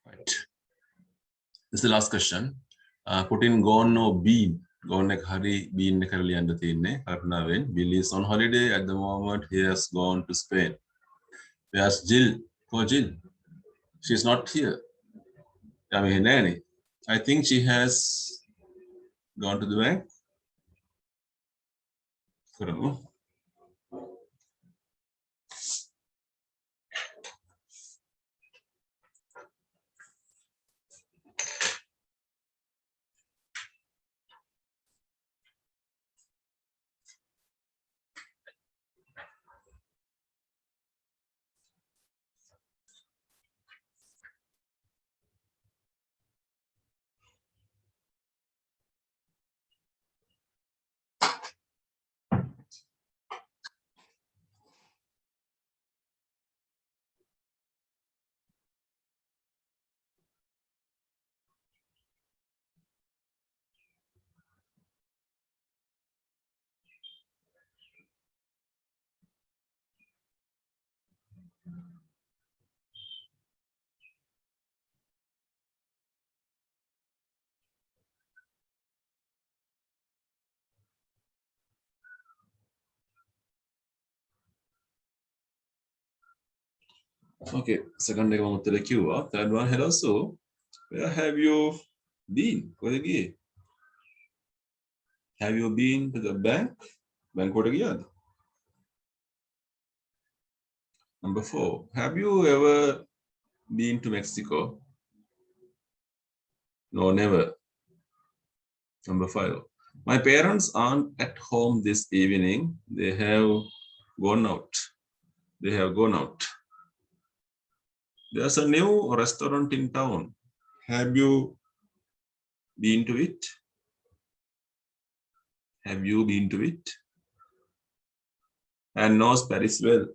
Right. This is the last question. Put in gone or been. Gone ek hari, been ek hari liyan datinne. Karna when Bill is on holiday at the moment. He has gone to Spain. Where's Jill? Poor Jill. She's not here. I think she has gone to the bank. Okay, second එක මම උත්තර කිව්වා. Third one, hello Sue. Where have you been? කොහෙද ගියේ? Have you been to the bank? බැංකුවට ගියාද? Number 4, have you ever been to Mexico? No, never. Number 5, my parents aren't at home this evening. They have gone out. They have gone out. There's a new restaurant in town. Have you been to it? Have you been to it? And knows Paris well.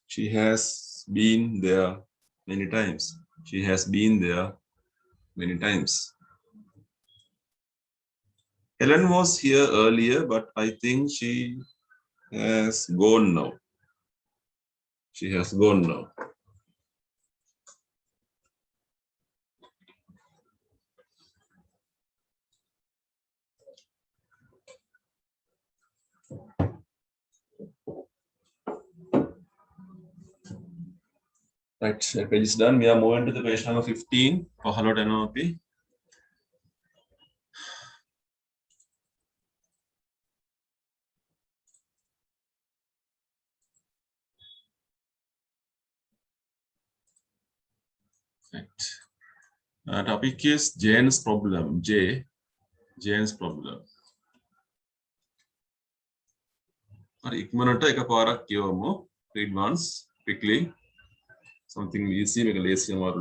She has been there many times. She has been there many times. Helen was here earlier, but I think she has gone now. She has gone now. Right, that page is done. We are moving to the page number 15 for Hello NLP. Right. Topic is Jane's problem. Jane's problem. ඉක්මනට එකපාරක් කියවමු. Read once quickly. Something easy, make a lazy අමාරු.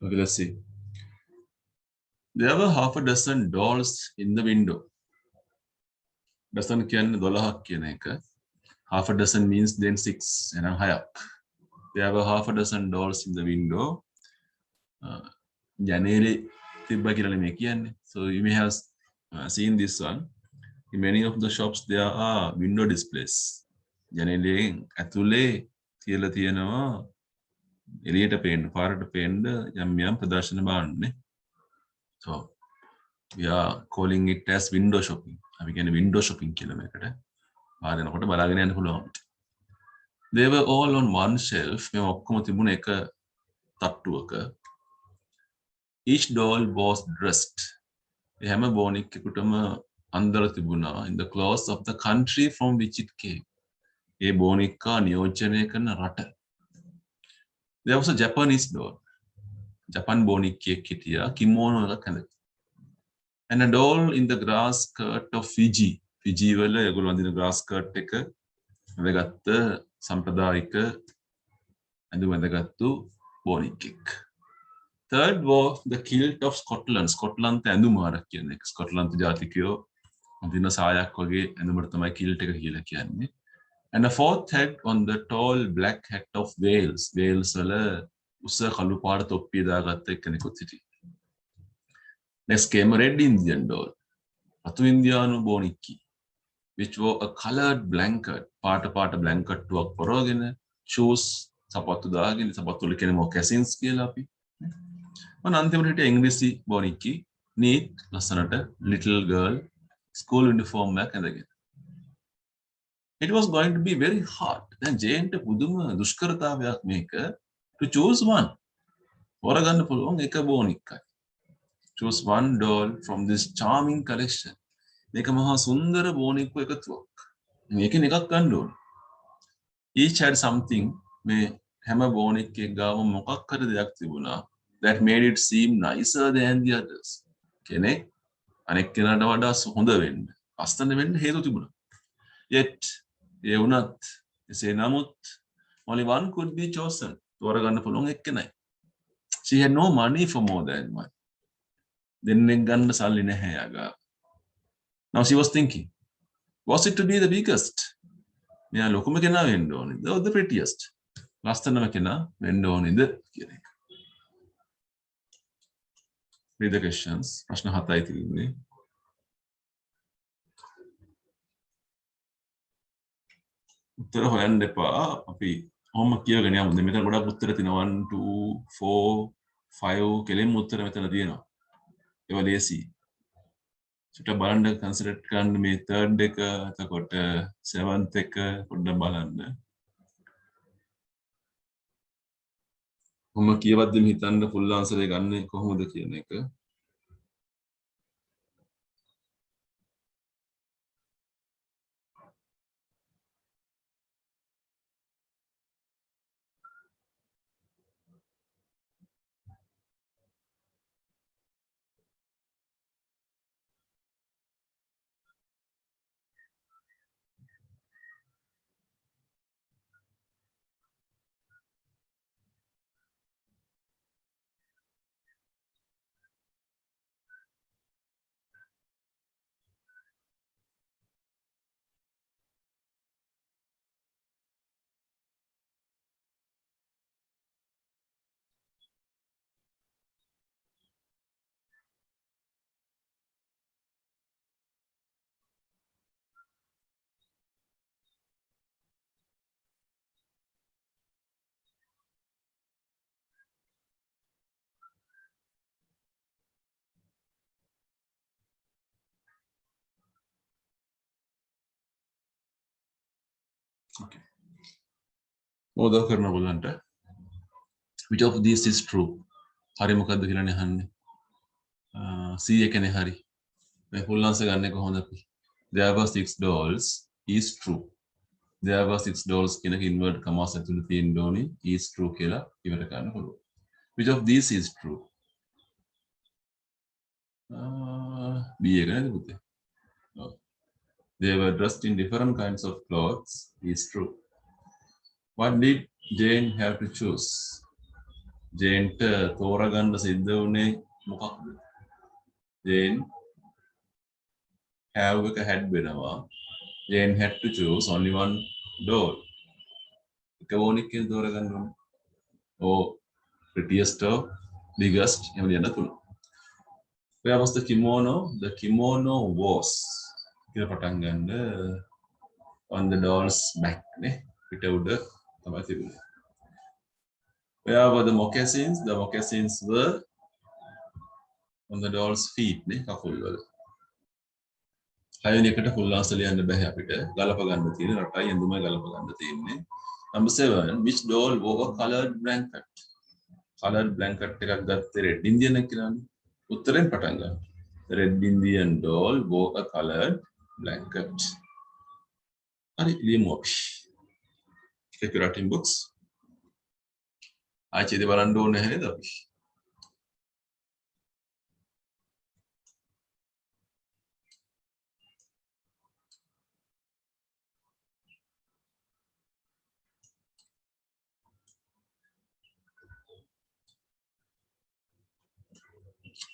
Okay, let's see. There were half a dozen dolls in the window. Dozen කියන්නේ 12ක් කියන එක. Half a dozen means then 6 එහෙනම් 6ක්. There were half a dozen dolls in the window. ජනේලේ තිබ්බා කියලා මේ කියන්නේ. So you may have seen this one. In many of the shops there are window displays. ජනේලෙන් ඇතුලේ තියලා තියෙනවා එළියට පේන්න පාරට පේන්න යම් ප්‍රදර්ශන බාන්නේ. So we are calling it as window shopping. අපි කියන්නේ window shopping කියලා මේකට. පාරේනකොට බලාගෙන යන්න පුළුවන්. They were all on one shelf. මේ ඔක්කොම තිබුණ එක තට්ටුවක. Each doll was dressed. හැම බෝනික්කෙකුටම අන්දර තිබුණා in the clause of the country from which it came. ඒ බෝනික්කා නියෝජනය කරන රට. There was a Japanese doll. Japan බෝනික්කියෙක් හිටියා කිමෝනෝ එකක් ඇඳගෙන. And a doll in the grass skirt of Fiji. Fiji වල ඒගොල්ලෝ අඳින grass skirt එක වැදගත් සම්ප්‍රදායික ඇඳුම වැදගත්තු බෝනික්කෙක්. Third was the kilt of Scotland. Scotland ඇඳුම ආරක් කියන්නේ. Scotland ජාතිකයෝ අඳින සායක් වගේ ඇඳුමට තමයි kilt එක කියලා කියන්නේ. And the fourth had on the tall black hat of Wales. Wales වල උස කළු පාට තොප්පිය දාගත්ත එක්කෙනෙකුත් හිටියා. Next came a red Indian doll. රතු ඉන්දියානු බෝනික්කි. Which wore a colored blanket. පාට blanket ටුවක් පොරවගෙන shoes සපත්තු දාගෙන සපත්තු වල කියන්නේ moccasins කියලා අපි. මම අන්තිමට හිටිය ඉංග්‍රීසි බෝනික්කි. neat ලස්සනට little girl school uniform එකක් ඇඳගෙන. It was going to be very hard. දැන් ජේන්ට පුදුම දුෂ්කරතාවයක් මේක to choose one. හොරගන්න පුළුවන් එක බෝනික්කයි. Choose one doll from this charming collection. මේක මහා සුන්දර බෝනික්කු එකතුවක්. මේකෙන් එකක් ගන්න ඕන. Each had something මේ හැම බෝනික්කෙක් ගාම මොකක් හරි දෙයක් තිබුණා that made it seem nicer than the others. කෙනෙක් අනෙක් කෙනාට වඩා හොඳ වෙන්න, අස්තන වෙන්න හේතු තිබුණා. Yet ඒ වුණත් එසේ නමුත් only one could be chosen. තෝරගන්න පුළුවන් එක්කෙනයි. She had no money for more than one. දෙන්නෙක් ගන්න සල්ලි නැහැ යාගා. Now she was thinking, was it to be the biggest? මෙයා ලොකුම කෙනා වෙන්න ඕනේද? Or the prettiest? ලස්සනම කෙනා වෙන්න ඕනේද කියන එක. Read the questions. ප්‍රශ්න 7යි තියෙන්නේ. උත්තර හොයන්න එපා. අපි ඔහොම කියවගෙන යමු. මෙතන ගොඩක් උත්තර තියෙනවා 1 2 4 5 කෙලින්ම උත්තර මෙතන තියෙනවා. ඒවා ලේසි. චුට්ටක් බලන්න කන්සිඩර් කරන්න මේ third එක එතකොට 7th එක පොඩ්ඩක් බලන්න. කොහොම කියවද්දිම හිතන්න full answer එක ගන්න කොහොමද කියන එක. Okay. මොකද කරන්න බලන්න. Which of these is true? හරි මොකද්ද කියලානේ අහන්නේ. C එකනේ හරි. මේ full answer ගන්න කොහොමද අපි? There were 6 dolls is true. There were 6 dolls කියන invert commas ඇතුළේ තියෙන්න ඕනේ is true කියලා ඉවර කරන්න පුළුවන්. Which of these is true? B එක නේද පුතේ? They were dressed in different kinds of clothes is true. What did Jane have to choose? Jane තෝරගන්න සිද්ධ වුණේ මොකක්ද? Jane have එක had වෙනවා. Jane had to choose only one doll. එක බෝනික්කෙන් තෝරගන්න ඕනේ. or prettiest or biggest එහෙම ලියන්න පුළුවන්. Where was the kimono? The kimono was කියලා පටන් ගන්න on the doll's back නේ. පිට උඩ තමයි තිබුණේ. Where were the moccasins? The moccasins were on the doll's feet නේ කකුල් වල. හයවෙනි එකට full answer ලියන්න බෑ අපිට. ගලප ගන්න තියෙන රටයි ඇඳුමයි ගලප ගන්න තියෙන්නේ. Number 7, which doll wore a colored blanket? Colored blanket එකක් ගත්තේ red Indian එක කියලානේ. උත්තරෙන් පටන් ගන්න. The red Indian doll wore a colored blanket. Ari limu අපි. ඒක writing books. ආච්චිද බලන්න ඕනේ නේද අපි?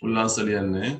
උල්ලාස ලියන්නේ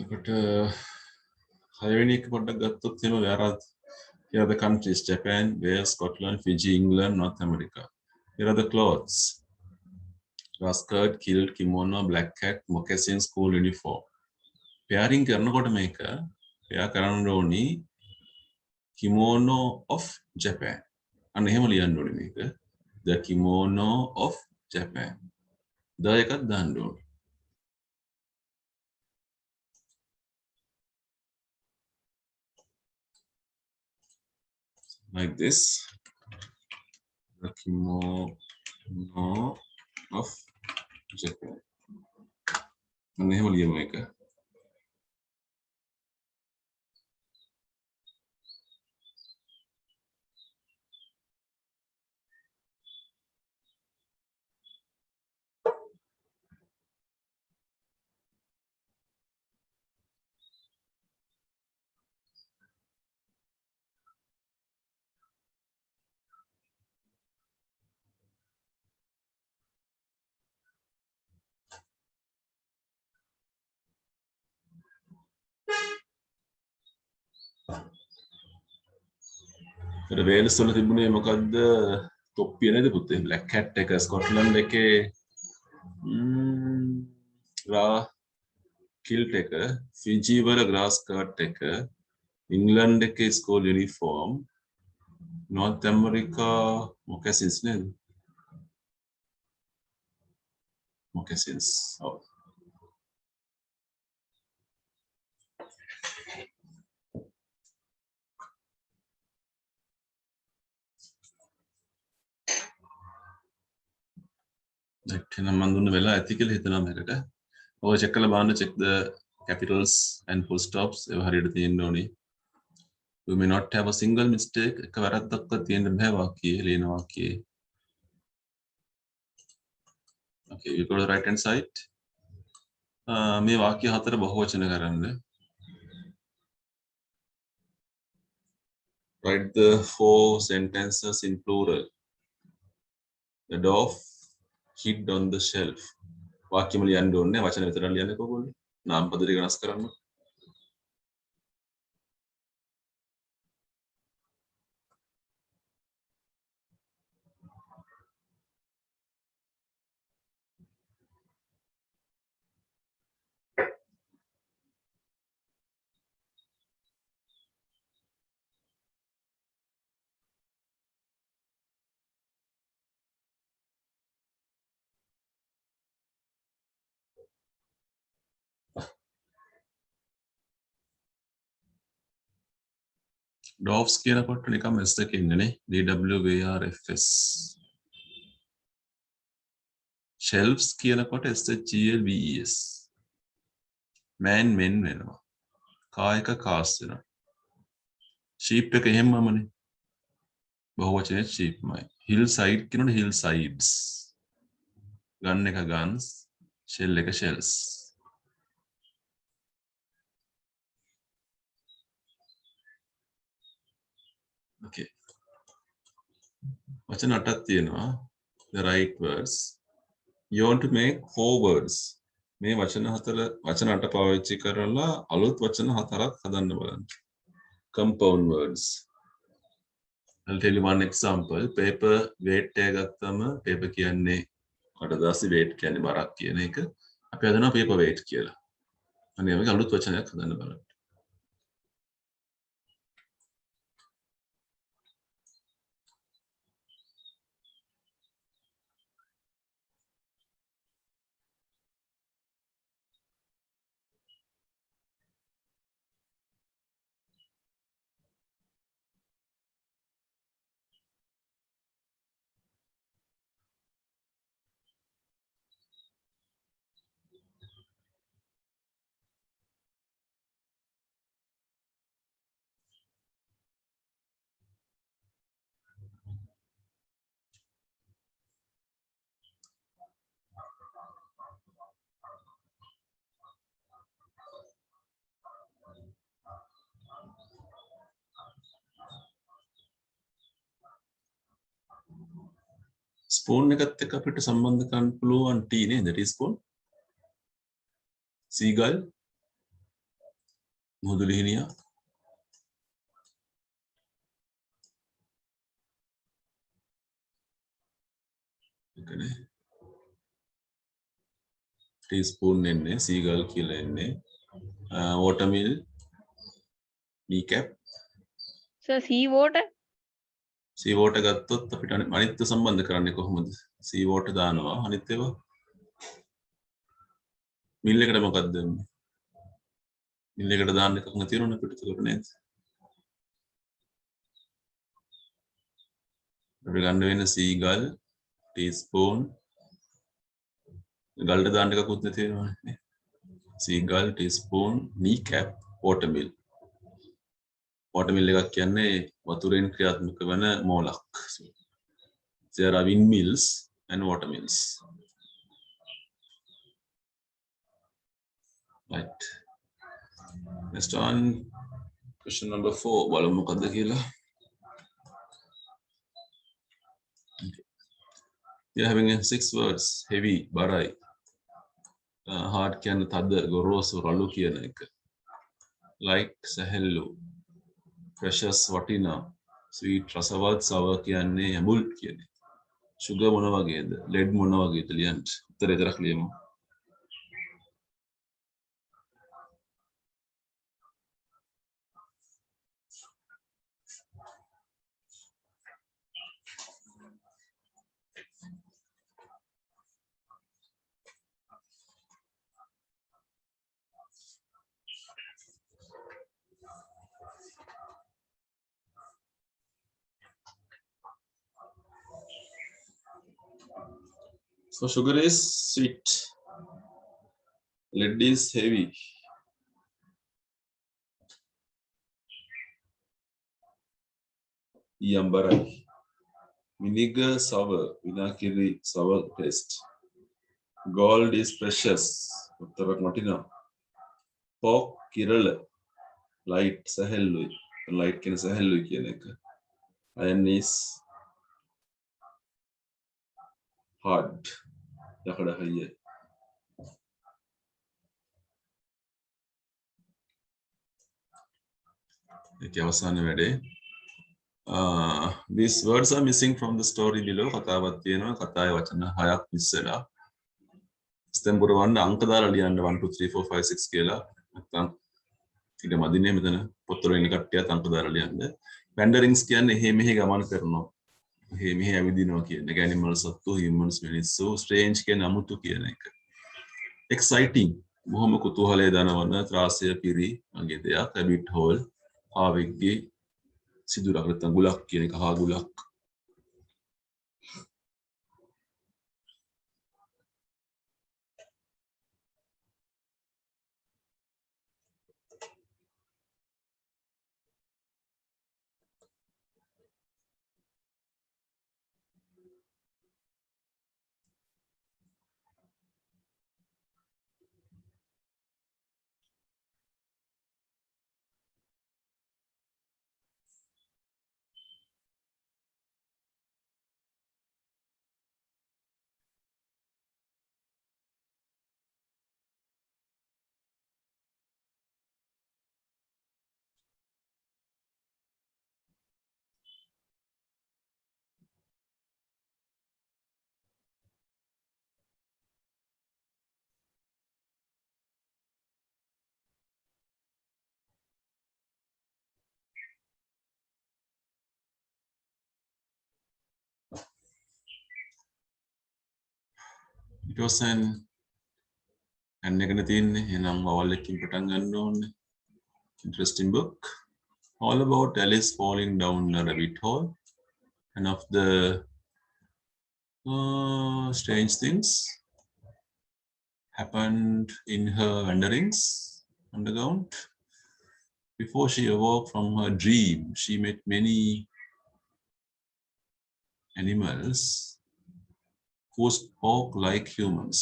එතකොට හයවෙනි එක පොඩ්ඩක් ගත්තොත් එහෙම where are the countries Japan, Wales, Scotland, Fiji, England, North America. Here are the clothes. Skirt, kilt, kimono, black hat, moccasin, school uniform. Pairing කරනකොට මේක pair කරන්න ඕනි kimono of Japan. අන්න එහෙම ලියන්න ඕනේ මේක. The kimono of Japan. the එකක් දාන්න ඕනේ. Like this. The kimono of Japan. අන්න එහෙම ලියමු මේක. වේල්ස් වල තිබුණේ මොකද්ද තොප්පිය නේද පුතේ බ්ලැක් කැට් එක ස්කොට්ලන්ඩ් එකේ ග්‍රා කිල්ට් එක ෆිජි වල ග්‍රා ස්කර්ට් එක England is called uniform. North America moccasins නේද? Moccasins. Oh. එහෙනම් මම දුන්න වෙලා ඇති කියලා හිතනවා මේකට. ඔය check කරලා බලන්න check the capitals and full stops ඒව හරියට තියෙන්න ඕනේ. You may not have a single mistake. එක වැරද්දක්වත් තියෙන්න බෑ වාක්‍යයේ ලියන වාක්‍යයේ. Okay, you go to the right hand side. මේ වාක්‍ය හතර බහුවචන කරන්න. Write the 4 sentences in plural. The dwarf hid on the shelf. වාක්‍යම ලියන්න ඕනේ වචන විතරක් ලියන්න කොහොමද? නාම පද දෙක වෙනස් කරන්න. Dwarfs කියනකොට නිකම් S එක ඉන්නනේ. DWARFS. Shelves කියනකොට SHELVES. Man men වෙනවා. car එක cars වෙනවා. sheep එක එහෙමමනේ. බහුවචනේ sheepමයි. hillside කියනකොට hillsides. gun එක guns. shell එක shells. Okay. වචන 8ක් තියෙනවා. The right words. You want to make 4 words. මේ වචන 8 පාවිච්චි කරලා අලුත් වචන 4ක් හදන්න බලන්න. Compound words. I'll tell you one example. Paper weight එක ගත්තම paper කියන්නේ කඩදාසි weight කියන්නේ බරක් කියන එක. අපි හදනවා paper weight කියලා. අනේ මේක අලුත් වචනයක් හදන්න බලන්න. Spoon එකත් එක්ක අපිට සම්බන්ධ කරන්න පුළුවන් T නේද? teaspoon. seagull. මුහුදුලිහිනියා. එකනේ. teaspoon එන්නේ seagull කියලා එන්නේ. watermill. kneecap. So sea water. sea water ගත්තොත් අපිට අනිත් සම්බන්ධ කරන්නේ කොහොමද? sea water දානවා අනිත් ඒවා. මිල් එකට මොකක්ද දෙන්නේ? මිල් එකට දාන්න එකක් නැතිවෙන්නේ අපිට ඒක නේද? අපිට ගන්න වෙන seagull, teaspoon. ගල්ට දාන්න එකකුත් නැති වෙනවනේ. seagull, teaspoon, kneecap, watermill. watermill එකක් කියන්නේ වතුරෙන් ක්‍රියාත්මක වන මෝලක්. There are windmills and watermills. Right. Next one, question number 4. බලමු මොකද්ද කියලා. We are having 6 words. Heavy, බරයි. hard කියන්නේ තද, ගොරෝසු, රළු කියන එක. Light, සැහැල්ලු. Precious, වටිනා. Sweet, රසවත්, sour කියන්නේ යඹුල් කියන්නේ. Sugar මොන වගේද? Lead මොන වගේද ලියන්න. උත්තරේ විතරක් ලියමු. So sugar is sweet. Lead is heavy. Yambarai. Vinegar sour. Vinakiri sour taste. Gold is precious. Uttarak Matina. Pork Kerala. Light Sahelui. Light can Sahelui kiyaneka. Iron is hard. Yakada haye. Okay, අවසාන වැඩේ. These words are missing from the story below. කතාවක් තියෙනවා. කතාවේ වචන 6ක් miss වෙලා. ස්තම්බුර වන්න අංක දාලා ලියන්න 1 2 3 4 5 6 කියලා. නැත්නම් ඊට මදිනේ මෙතන පොත්වල ඉන්න කට්ටියත් අංක දාලා ලියන්න. Wanderings කියන්නේ එහෙ මෙහෙ ගමන් කරනවා. එහෙ මෙහෙ ඇවිදිනවා කියන එක. Animals සත්තු, humans මිනිස්සු, strange කියන අමුතු කියන එක. Exciting. බොහොම කුතුහලය දනවන ත්‍රාසය පිරි වගේ දෙයක්. rabbit hole. ආවෙක්ගේ සිදුරක් නැත්නම් ගුලක් කියන එක හා ගුලක්. It was an එකන තියෙන්නේ එනම් වවල් එකකින් පටන් ගන්න ඕනේ. Interesting book. All about Alice falling down a rabbit hole and of the strange things happened in her wanderings underground. Before she awoke from her dream, she met many animals who spoke like humans.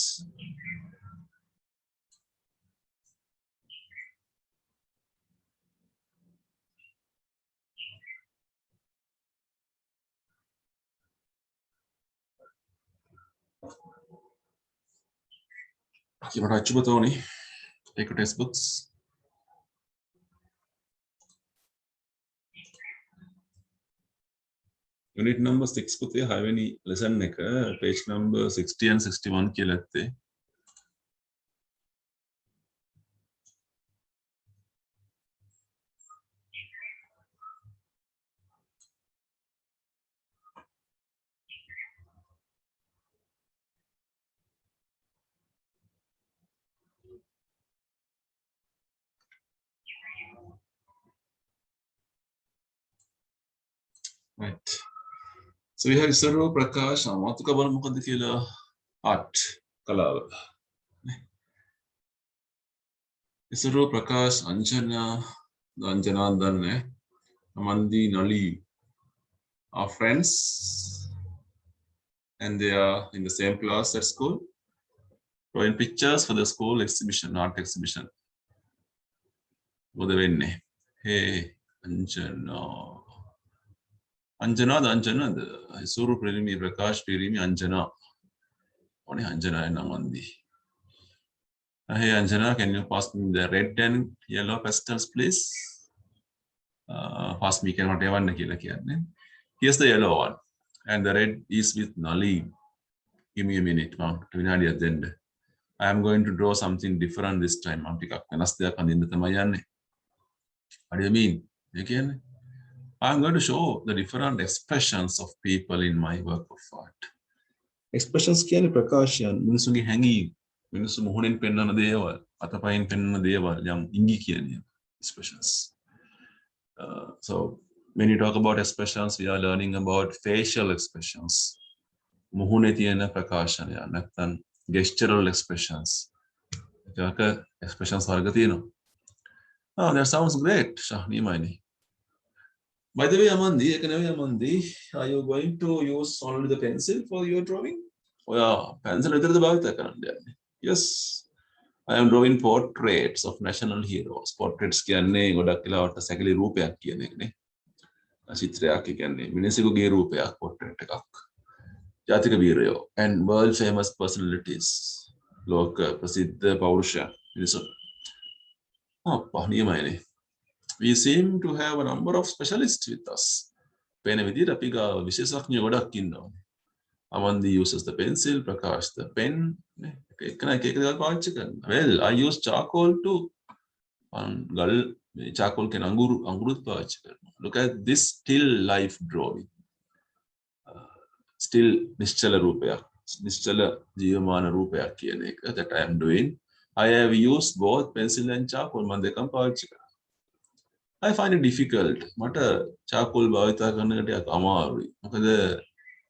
Kita coba tahu nih, take textbooks. Unit number 6 පුතේ 6 වෙනි lesson එක page number 60 and 61 කියලා ඇත්තේ. Right. So we have Isaro Prakash, මාතෘකා බලමු මොකද්ද කියලා. art කලාව. Isaro Prakash, Anjana දන්නේ. Amandi, Nali are friends and they are in the same class at school. Drawing pictures for the school exhibition, art exhibition. මොකද වෙන්නේ? Hey, Anjana. Anjana, Isuru Pririmi, Prakash Pririmi, Anjana. Only Anjana and Amandi. Hey Anjana, can you pass me the red and yellow pastels, please? Pass me, cannot have one. Here's the yellow one. And the red is with Nali. Give me a minute. I am going to draw something different this time. What do you mean? Again? I'm going to show the different expressions of people in my work of art. Expressions කියන්නේ ප්‍රකාශයන් මිනිසුන්ගේ හැඟීම් මිනිස්සු මොහොනෙන් පෙන්වන දේවල් අතපයින් පෙන්වන දේවල් යම් ඉඟි කියන expressions. So when you talk about expressions, we are learning about facial expressions. මුහුණේ තියෙන ප්‍රකාශනය නැත්නම් gestural expressions. ඒක expressions වර්ග තියෙනවා. Oh, that sounds great. Shahni Maini. By the way, Amandi, are you going to use only the pencil for your drawing? Oh yeah, pencil is the Yes, I am drawing portraits of national heroes. Portraits කියන්නේ ගොඩක් වෙලාවට සැකලි රූපයක් කියන එකනේ. චිත්‍රයක් කියන්නේ මිනිසෙකුගේ රූපයක් portrait එකක්. ජාතික වීරයෝ and world famous personalities. ලෝක ප්‍රසිද්ධ පෞරුෂය මිනිසුන්. පහනියමයිනේ. We seem to have a number of specialists with us. පේන විදිහට අපි ගාව විශේෂඥයෝ ගොඩක් ඉන්නවා. Amandi uses the pencil, Prakash the pen. Well, I use charcoal too. Charcoal can angurut paachka. Look at this still life drawing. Still nischala rupaya. Nischala jivamana rupaya කියන එක that I am doing. I have used both pencil and charcoal. මම දෙකම පාවිච්චි කරා. I find it difficult. මට charcoal භාවිත කරන එක ටිකක් අමාරුයි. මොකද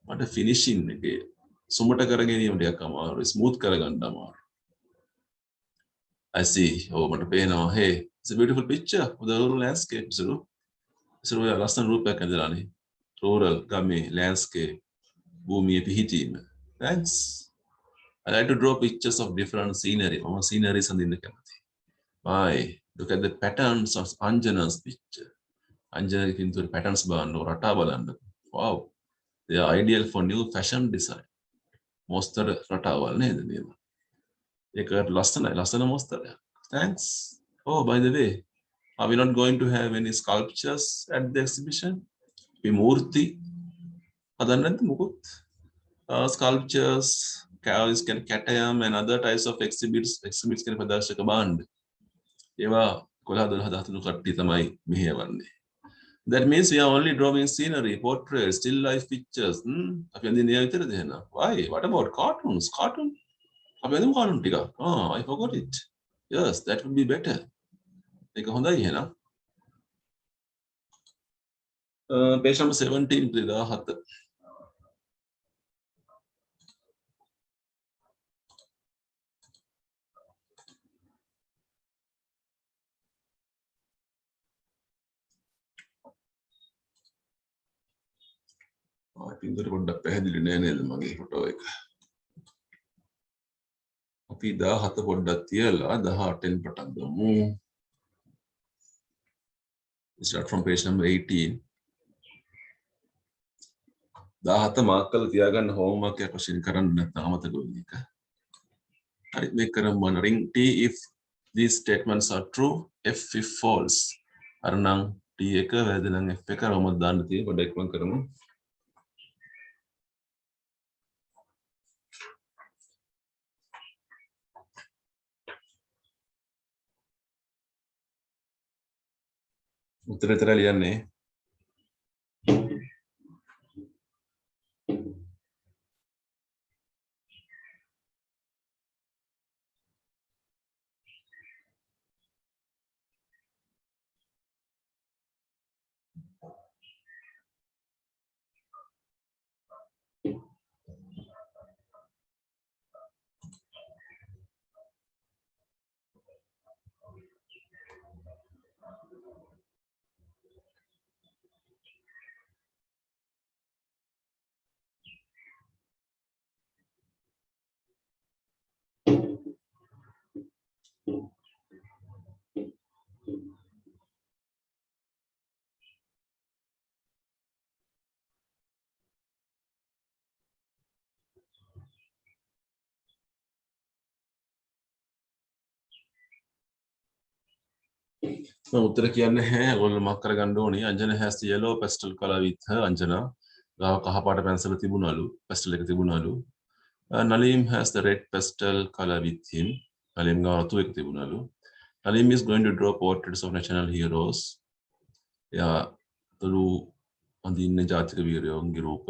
මට finishing එකේ සුමට කර ගැනීම ටිකක් අමාරුයි. smooth කරගන්න අමාරුයි. I see. Oh, මට පේනවා. Hey, it's a beautiful picture of the rural landscape. ඉතින් ඔය ලස්සන රූපයක් ඇඳලානේ. Rural, ගමේ, landscape, භූමියේ පිහිටීම. Thanks. I like to draw pictures of different scenery. මම sceneries අඳින්න කැමතියි. Bye. Look at the patterns of Anjana's picture. Anjana's pinture patterns බලන්න, රටා බලන්න. Wow. They are ideal for new fashion design. Monster රටාවල් නේද මේවා? ඒක ලස්සන monster. Thanks. Oh, by the way, are we not going to have any sculptures at the exhibition? Vimurti. හදන්න නැද්ද මොකොත්? Sculptures, catayam and other types of exhibits කියන ප්‍රදර්ශක භාණ්ඩ. ඒවා 11-13 කට්ටිය තමයි මෙහෙයවන්නේ. That means we are only drawing scenery, portraits, still life pictures. අපි අඳින්නේ විතරද එහෙනම්? Why? What about cartoons? Cartoon? අපි අඳිමු cartoon ටිකක්. Oh, I forgot it. Yes, that would be better. ඒක හොඳයි එහෙනම්. Page number 17 17. පින්තූර පොඩ්ඩක් පැහැදිලි නෑ නේද මගේ ෆොටෝ එක. අපි 17 පොඩ්ඩක් තියලා 18න් පටන් ගමු. Start from page number 18. 17 mark කරලා තියාගන්න homework එක වශයෙන් කරන්න නැත්නම් අමතක වෙන එක. හරි මේක කරමු මොන ring T if these statements are true, F if false. අර නම් T එක වැරදි නම් F එක රවුමක් දාන්න තියෙන පොඩ්ඩක් මම කරමු. උත්තර ලියන්නේ උත්තර කියන්නේ නැහැ. ඔයගොල්ලෝ මක් කරගන්න ඕනේ. Anjana has the yellow pastel color with her. Anjana ගාව කහ පාට පැන්සල තිබුණලු. pastel එක තිබුණලු. Nalim has the red pastel color with him. Nalim ගාව රතු එක තිබුණලු. Nalim is going to draw portraits of national heroes. එයා තුළු අඳින්න ජාතික වීරයෝන්ගේ රූප.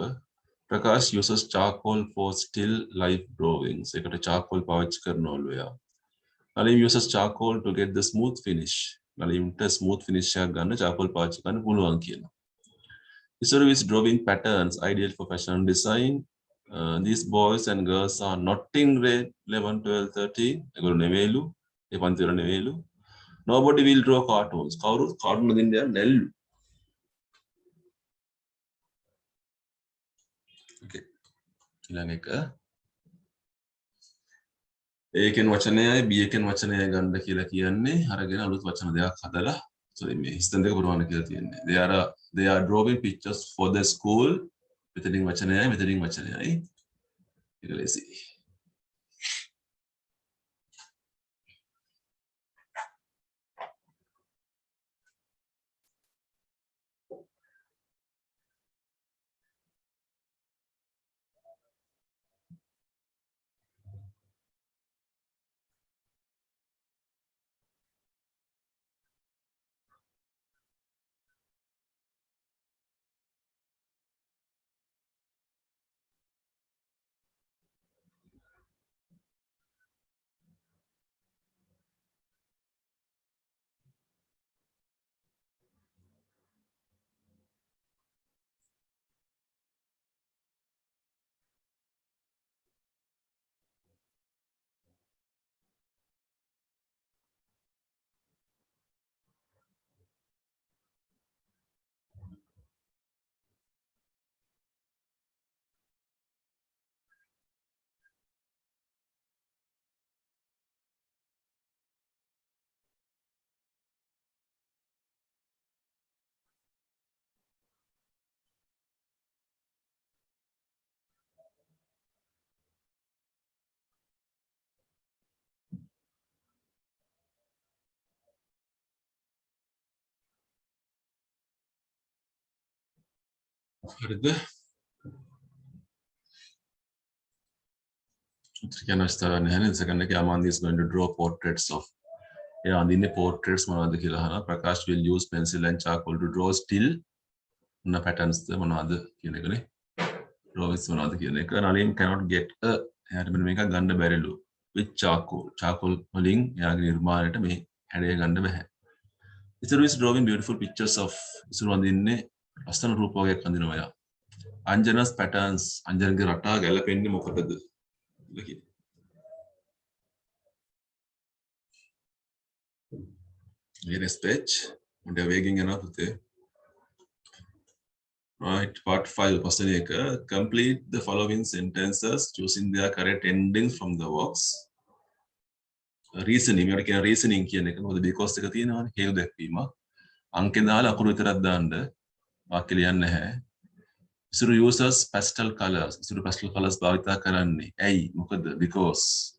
Prakash uses charcoal for still life drawings. ඒකට charcoal පාවිච්චි කරනවලු එයා. Nalim uses charcoal to get the smooth finish. Nalimට smooth finish එකක් ගන්න charcoal පාවිච්චි කරන්න පුළුවන් කියලා. Isuru is drawing patterns ideal for fashion design. These boys and girls are not in grade 11, 12, 13. ඒගොල්ලෝ නෙවෙයිලු. ඒ පන්ති වල නෙවෙයිලු. Nobody will draw cartoons. කවුරුත් කාටුන් හදින්න යන්නේ නැල්ලු. Okay. ඊළඟ එක ඒකෙන් වචනයයි B එකෙන් වචනයයි ගන්න කියලා කියන්නේ අරගෙන අලුත් වචන දෙකක් හදලා sorry මේ හිස්තැන් දෙක පුරවන්න කියලා තියෙන්නේ. They are drawing pictures for the school. මෙතනින් වචනයයි. ඒක ලේසි. හරිද? කියන අවස්ථාවක් නැහැ. Second එක Amandi is going to draw portraits of. එයා අඳින්නේ portraits මොනවද කියලා අහනවා. Prakash will use pencil and charcoal to draw still patterns මොනවද කියන එකනේ. Drawings මොනවද කියන එක. Nalim cannot get a එයාට මෙන්න මේක ගන්න බැරිලු. With charcoal. Charcoal වලින් එයාගේ නිර්මාණයට මේ හැඩය ගන්න බෑ. Isuru is drawing beautiful pictures of Isuru අඳින්නේ ලස්සන රූපයක් අඳිනවා එයා. Anjana's patterns අංජනගේ රටා ගැලපෙන්නේ මොකටද? Next page. We are waking enough there. Right, part 5. Complete the following sentences choosing their correct endings from the works. Reasoning. We are reasoning කියන එක මොකද because එක තියෙනවානේ හේතු දැක්වීම. අංකේ දාලා අකුරු විතරක් දාන්න වාක්‍ය ලියන්න නැහැ. Isuru uses pastel colors. Isuru pastel colors භාවිත කරන්නේ. ඇයි? මොකද? Because.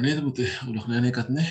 නේද පුතේ උලක් නෑනේ එකක් නේ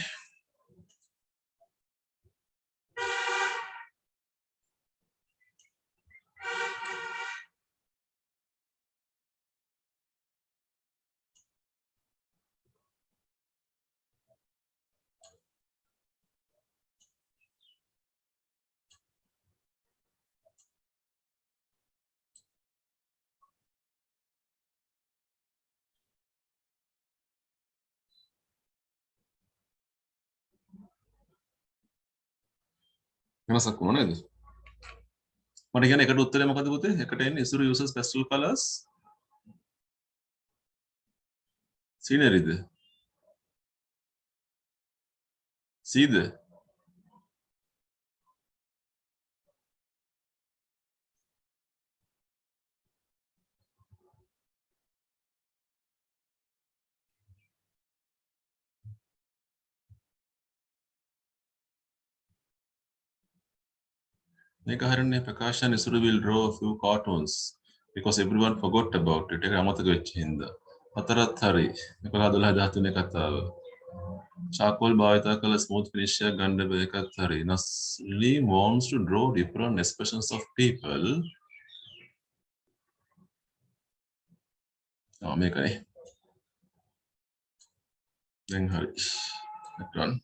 වෙනසක් වුණා නේද? මට කියන්නේ එකට උත්තරේ මොකද පුතේ? එකට එන්නේ ඉසුරු uses pastel colors. scenery ද? sea ද? මේක හරියන්නේ ප්‍රකාශන ඉසුරු will draw a few cartoons because everyone forgot about it. ඒක අමතක වෙච්ච හින්දා. හතරත් හරි. 11 12 13 කතාව. charcoal භාවිත කළ smooth finish එක ගන්න බෑ එකත් හරි. Nasli wants to draw different expressions of people. මේකයි. දැන් හරි. රන්.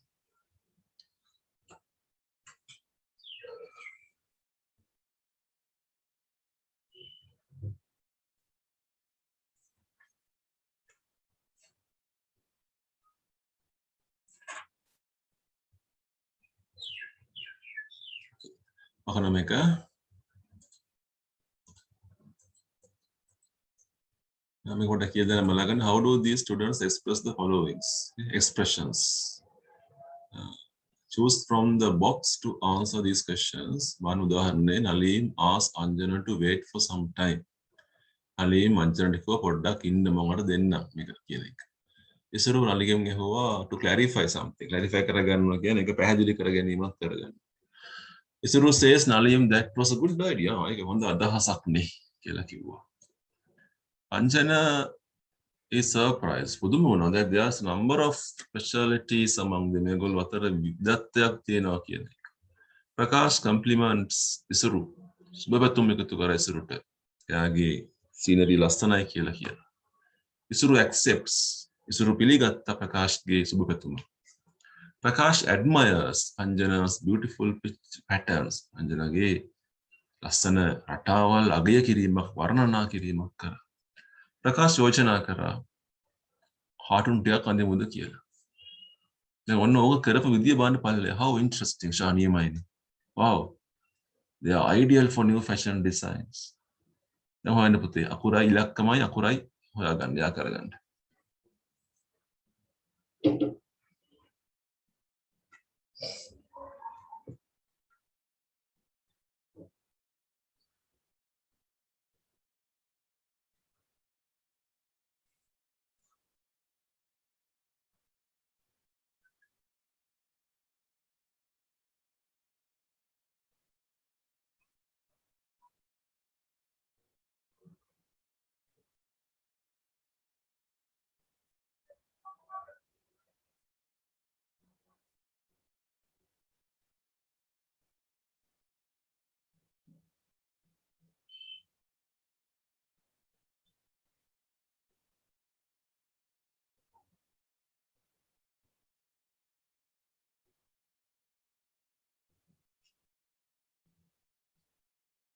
අහන මේක මම කොට කියලා බලගන්න how do these students express the followings expressions choose from the box to answer these questions one උදාහරණේ නලීම් asked Anjana to wait for some time නලීම් අංජනට කිව්වා පොඩ්ඩක් ඉන්න මමට දෙන්න මේක කියන එක ඉසුරු නලීම් ගහුවා to clarify something clarify කරගන්නවා කියන්නේ ඒක පැහැදිලි කර ගැනීමක් කරගන්න ඉසුරු says නලීම් that was a good idea ඒක හොඳ අදහසක් නේ කියලා කිව්වා Anjana is surprised. පුදුම වුණා that there's a number of specialities among them. මේගොල්ලෝ අතර විවිධත්වයක් තියෙනවා කියන එක. ප්‍රකාශ් compliments ඉසුරු. සුබපැතුම් එකතු කර ඉසුරුට. එයාගේ scenery ලස්සනයි කියලා කියනවා. ඉසුරු accepts. ඉසුරු පිළිගත්ත ප්‍රකාශ්ගේ සුබපැතුම. Prakash admires Anjana's beautiful patterns. අංජනාගේ ලස්සන රටාවල් අගය කිරීමක් වර්ණනා කිරීමක් කරා. ප්‍රකාශ් යෝජනා කරා කාටුන් ටිකක් අඳිමුද කියලා. දැන් ඔන්න ඕක කරපු විදිය බලන්න පල්ලේ. How interesting ශානියමයිනේ. Wow. They are ideal for new fashion designs. දැන් හොයන්න පුතේ අකුරයි ඉලක්කමයි අකුරයි හොයාගන්න යා කරගන්න.